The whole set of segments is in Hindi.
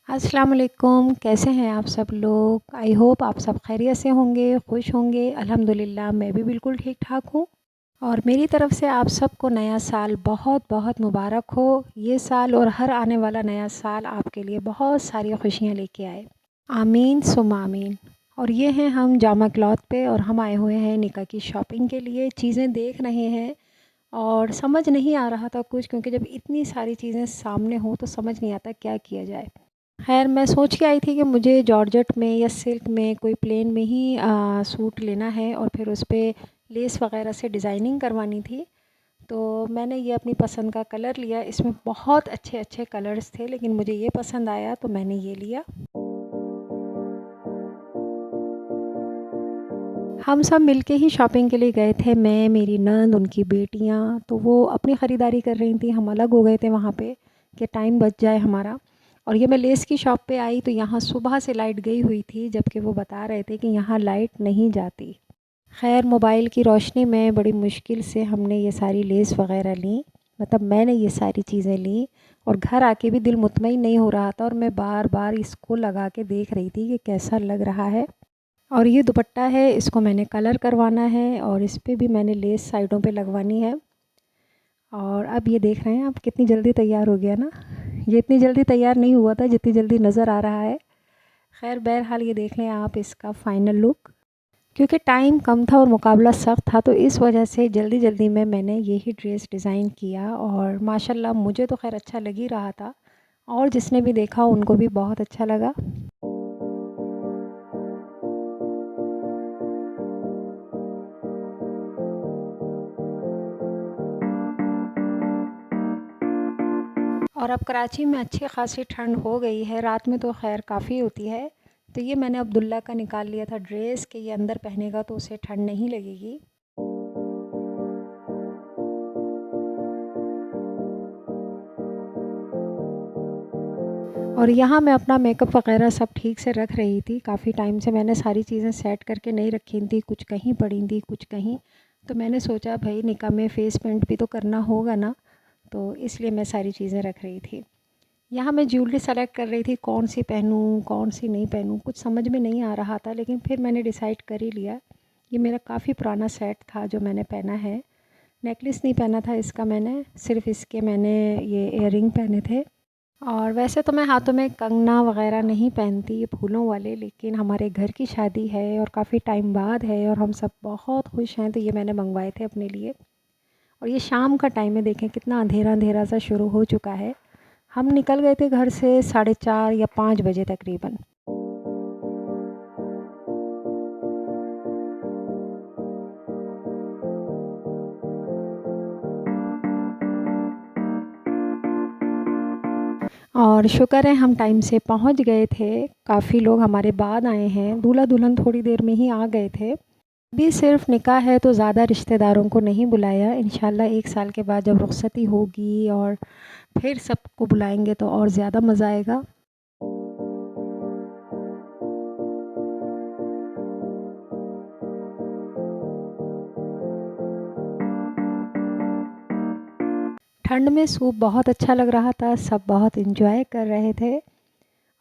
अस्सलाम वालेकुम, कैसे हैं आप सब लोग? आई होप आप सब खैरियत से होंगे, खुश होंगे। अल्हम्दुलिल्लाह मैं भी बिल्कुल ठीक-ठाक हूँ और मेरी तरफ़ से आप सबको नया साल बहुत-बहुत मुबारक हो। ये साल और हर आने वाला नया साल आपके लिए बहुत सारी खुशियाँ लेके आए। आमीन सुम्मा आमीन। और ये हैं हम जामा क्लॉथ पे और हम आए हुए हैं निका की शॉपिंग के लिए। चीज़ें देख रहे हैं और समझ नहीं आ रहा था कुछ, क्योंकि जब इतनी सारी चीज़ें सामने हों तो समझ नहीं आता क्या किया जाए। ख़ैर मैं सोच के आई थी कि मुझे जॉर्जेट में या सिल्क में कोई प्लेन में ही सूट लेना है और फिर उस पे लेस वग़ैरह से डिज़ाइनिंग करवानी थी। तो मैंने ये अपनी पसंद का कलर लिया। इसमें बहुत अच्छे-अच्छे कलर्स थे, लेकिन मुझे ये पसंद आया तो मैंने ये लिया। हम सब मिलके ही शॉपिंग के लिए गए थे, मैं, मेरी नंद, उनकी बेटियाँ। तो वो अपनी ख़रीदारी कर रही थीं, हम अलग हो गए थे वहाँ पे कि टाइम बच जाए हमारा। और ये मैं लेस की शॉप पे आई तो यहाँ सुबह से लाइट गई हुई थी, जबकि वो बता रहे थे कि यहाँ लाइट नहीं जाती। ख़ैर मोबाइल की रोशनी में बड़ी मुश्किल से हमने ये सारी लेस वग़ैरह लीं, मतलब मैंने ये सारी चीज़ें लीं और घर आके भी दिल मुतमईन नहीं हो रहा था और मैं बार-बार इसको लगा के देख रही थी कि कैसा लग रहा है। और ये दुपट्टा है, इसको मैंने कलर करवाना है और इस पे भी मैंने लेस साइडों पे लगवानी है। और अब ये देख रहे हैं आप कितनी जल्दी तैयार हो गया ना। ये इतनी जल्दी तैयार नहीं हुआ था जितनी जल्दी नज़र आ रहा है। ख़ैर बहरहाल ये देख लें आप इसका फ़ाइनल लुक। क्योंकि टाइम कम था और मुकाबला सख्त था तो इस वजह से जल्दी-जल्दी में मैंने यही ड्रेस डिज़ाइन किया और माशाल्लाह मुझे तो ख़ैर अच्छा लग ही रहा था और जिसने भी देखा उनको भी बहुत अच्छा लगा। और अब कराची में अच्छी ख़ासी ठंड हो गई है, रात में तो ख़ैर काफ़ी होती है। तो ये मैंने अब्दुल्ला का निकाल लिया था ड्रेस कि ये अंदर पहनेगा तो उसे ठंड नहीं लगेगी। और यहाँ मैं अपना मेकअप वग़ैरह सब ठीक से रख रही थी। काफ़ी टाइम से मैंने सारी चीज़ें सेट करके नहीं रखी थी, कुछ कहीं पड़ी थी, कुछ कहीं। तो मैंने सोचा भई निकाह में फ़ेस पेंट भी तो करना होगा ना, तो इसलिए मैं सारी चीज़ें रख रही थी। यहाँ मैं ज्वेलरी सेलेक्ट कर रही थी, कौन-सी पहनूँ, कौन-सी नहीं पहनूँ, कुछ समझ में नहीं आ रहा था, लेकिन फिर मैंने डिसाइड कर ही लिया। ये मेरा काफ़ी पुराना सेट था जो मैंने पहना है। नेकलेस नहीं पहना था इसका मैंने, सिर्फ़ इसके मैंने ये इयररिंग पहने थे। और वैसे तो मैं हाथों में कंगना वग़ैरह नहीं पहनती ये फूलों वाले, लेकिन हमारे घर की शादी है और काफ़ी टाइम बाद है और हम सब बहुत खुश हैं, तो ये मैंने मँगवाए थे अपने लिए। और ये शाम का टाइम है, देखें कितना अंधेरा-अंधेरा सा शुरू हो चुका है। हम निकल गए थे घर से 4:30 या 5 बजे तकरीबन। और शुक्र है हम टाइम से पहुंच गए थे। काफ़ी लोग हमारे बाद आए हैं, दूल्हा-दुल्हन थोड़ी देर में ही आ गए थे। अभी सिर्फ़ निकाह है तो ज़्यादा रिश्तेदारों को नहीं बुलाया। इंशाल्लाह 1 साल के बाद जब रुख़्सती होगी और फिर सबको बुलाएँगे तो और ज़्यादा मज़ा आएगा। ठंड में सूप बहुत अच्छा लग रहा था, सब बहुत एन्जॉय कर रहे थे।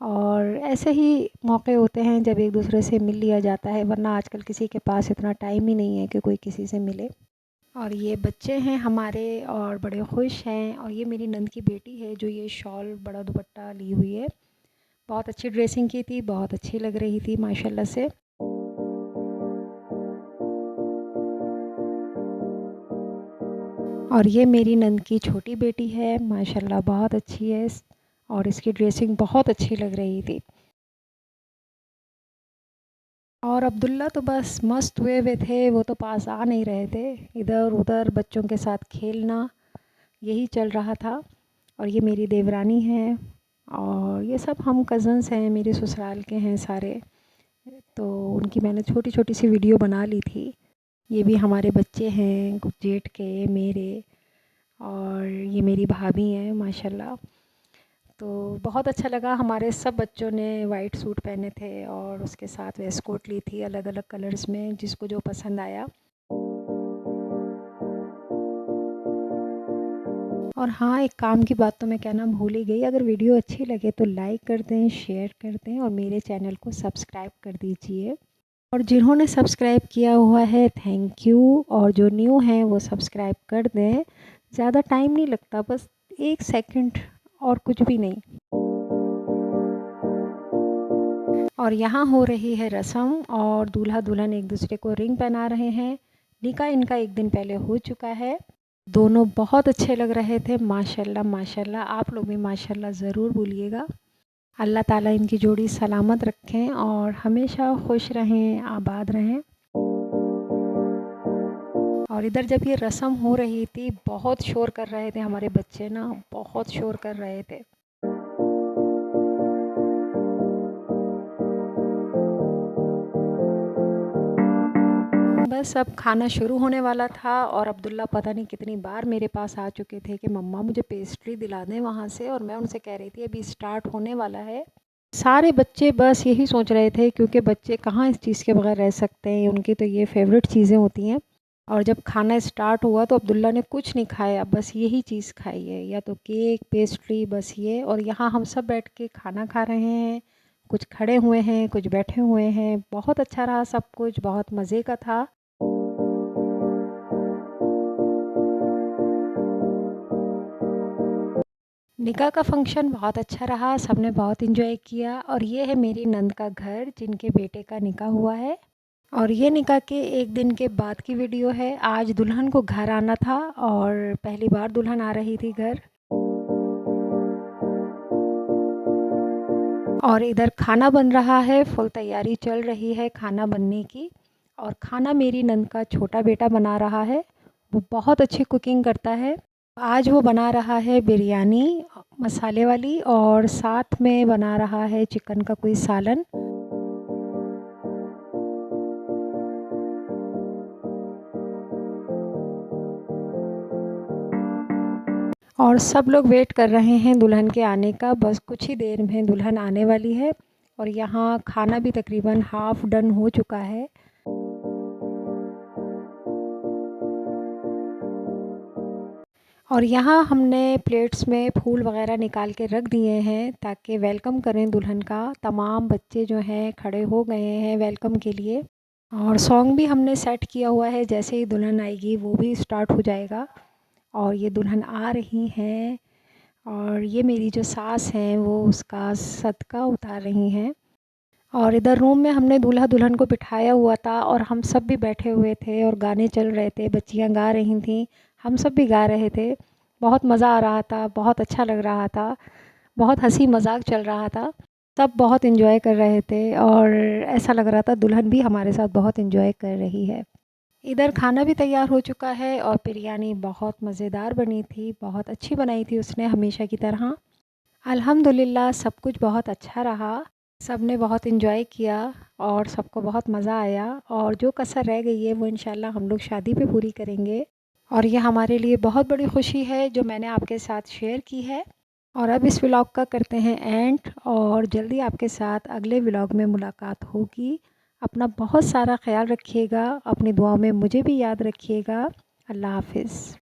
और ऐसे ही मौके होते हैं जब एक दूसरे से मिल लिया जाता है, वरना आजकल किसी के पास इतना टाइम ही नहीं है कि कोई किसी से मिले। और ये बच्चे हैं हमारे और बड़े खुश हैं। और ये मेरी नंद की बेटी है जो ये शॉल बड़ा दुपट्टा ली हुई है। बहुत अच्छी ड्रेसिंग की थी, बहुत अच्छी लग रही थी माशाल्लाह से। और ये मेरी नंद की छोटी बेटी है, माशाल्लाह बहुत अच्छी है और इसकी ड्रेसिंग बहुत अच्छी लग रही थी। और अब्दुल्ला तो बस मस्त हुए हुए थे, वो तो पास आ नहीं रहे थे। इधर-उधर बच्चों के साथ खेलना, यही चल रहा था। और ये मेरी देवरानी है और ये सब हम कज़न्स हैं, मेरे ससुराल के हैं सारे। तो उनकी मैंने छोटी-छोटी सी वीडियो बना ली थी। ये भी हमारे बच्चे हैं, कुछ जेठ के, मेरे और ये मेरी भाभी हैं माशाल्लाह। तो बहुत अच्छा लगा, हमारे सब बच्चों ने वाइट सूट पहने थे और उसके साथ वेस्ट कोट ली थी अलग-अलग कलर्स में, जिसको जो पसंद आया। और हाँ, एक काम की बात तो मैं कहना भूल ही गई, अगर वीडियो अच्छी लगे तो लाइक कर दें, शेयर कर दें और मेरे चैनल को सब्सक्राइब कर दीजिए। और जिन्होंने सब्सक्राइब किया हुआ है थैंक यू, और जो न्यू हैं वो सब्सक्राइब कर दें। ज़्यादा टाइम नहीं लगता, बस 1 सेकंड और कुछ भी नहीं। और यहाँ हो रही है रस्म और दूल्हा दुल्हन एक दूसरे को रिंग पहना रहे हैं। निकाह इनका 1 दिन पहले हो चुका है। दोनों बहुत अच्छे लग रहे थे, माशाल्लाह माशाल्लाह। आप लोग भी माशाल्लाह ज़रूर बोलिएगा। अल्लाह ताला इनकी जोड़ी सलामत रखें और हमेशा खुश रहें, आबाद रहें। और इधर जब ये रस्म हो रही थी, बहुत शोर कर रहे थे हमारे बच्चे ना, बहुत शोर कर रहे थे। बस अब खाना शुरू होने वाला था और अब्दुल्ला पता नहीं कितनी बार मेरे पास आ चुके थे कि मम्मा मुझे पेस्ट्री दिला दें वहाँ से, और मैं उनसे कह रही थी अभी स्टार्ट होने वाला है। सारे बच्चे बस यही सोच रहे थे, क्योंकि बच्चे कहाँ इस चीज़ के बगैर रह सकते हैं, उनकी तो ये फेवरेट चीज़ें होती हैं। और जब खाना स्टार्ट हुआ तो अब्दुल्ला ने कुछ नहीं खाया, बस यही चीज़ खाई है, या तो केक, पेस्ट्री, बस ये। और यहाँ हम सब बैठ के खाना खा रहे हैं, कुछ खड़े हुए हैं, कुछ बैठे हुए हैं। बहुत अच्छा रहा सब कुछ, बहुत मज़े का था। निकाह का फ़ंक्शन बहुत अच्छा रहा, सबने बहुत एंजॉय किया। और ये है मेरी नंद का घर, जिनके बेटे का निकाह हुआ है। और ये निकाह के 1 दिन के बाद की वीडियो है। आज दुल्हन को घर आना था और पहली बार दुल्हन आ रही थी घर। और इधर खाना बन रहा है, फुल तैयारी चल रही है खाना बनने की। और खाना मेरी नंद का छोटा बेटा बना रहा है, वो बहुत अच्छी कुकिंग करता है। आज वो बना रहा है बिरयानी मसाले वाली, और साथ में बना रहा है चिकन का कोई सालन। और सब लोग वेट कर रहे हैं दुल्हन के आने का, बस कुछ ही देर में दुल्हन आने वाली है। और यहाँ खाना भी तकरीबन हाफ़ डन हो चुका है। और यहाँ हमने प्लेट्स में फूल वगैरह निकाल के रख दिए हैं ताकि वेलकम करें दुल्हन का। तमाम बच्चे जो हैं खड़े हो गए हैं वेलकम के लिए। और सॉन्ग भी हमने सेट किया हुआ है, जैसे ही दुल्हन आएगी वो भी स्टार्ट हो जाएगा। और ये दुल्हन आ रही हैं, और ये मेरी जो सास हैं वो उसका सदका उतार रही हैं। और इधर रूम में हमने दूल्हा दुल्हन को बिठाया हुआ था और हम सब भी बैठे हुए थे और गाने चल रहे थे, बच्चियां गा रही थीं, हम सब भी गा रहे थे। बहुत मज़ा आ रहा था, बहुत अच्छा लग रहा था, बहुत हंसी मजाक चल रहा था। सब बहुत एंजॉय कर रहे थे और ऐसा लग रहा था दुल्हन भी हमारे साथ बहुत एंजॉय कर रही है। इधर खाना भी तैयार हो चुका है और बिरयानी बहुत मज़ेदार बनी थी, बहुत अच्छी बनाई थी उसने हमेशा की तरह। अल्हम्दुलिल्लाह सब कुछ बहुत अच्छा रहा। सब ने बहुत एंजॉय किया और सबको बहुत मज़ा आया। और जो कसर रह गई है वो इंशाल्लाह हम लोग शादी पे पूरी करेंगे। और ये हमारे लिए बहुत बड़ी खुशी है जो मैंने आपके साथ शेयर की है। और अब इस व्लॉग का करते हैं एंड, और जल्दी आपके साथ अगले व्लॉग में मुलाकात होगी। अपना बहुत सारा ख्याल रखिएगा, अपनी दुआओं में मुझे भी याद रखिएगा। अल्लाह हाफ़िज़।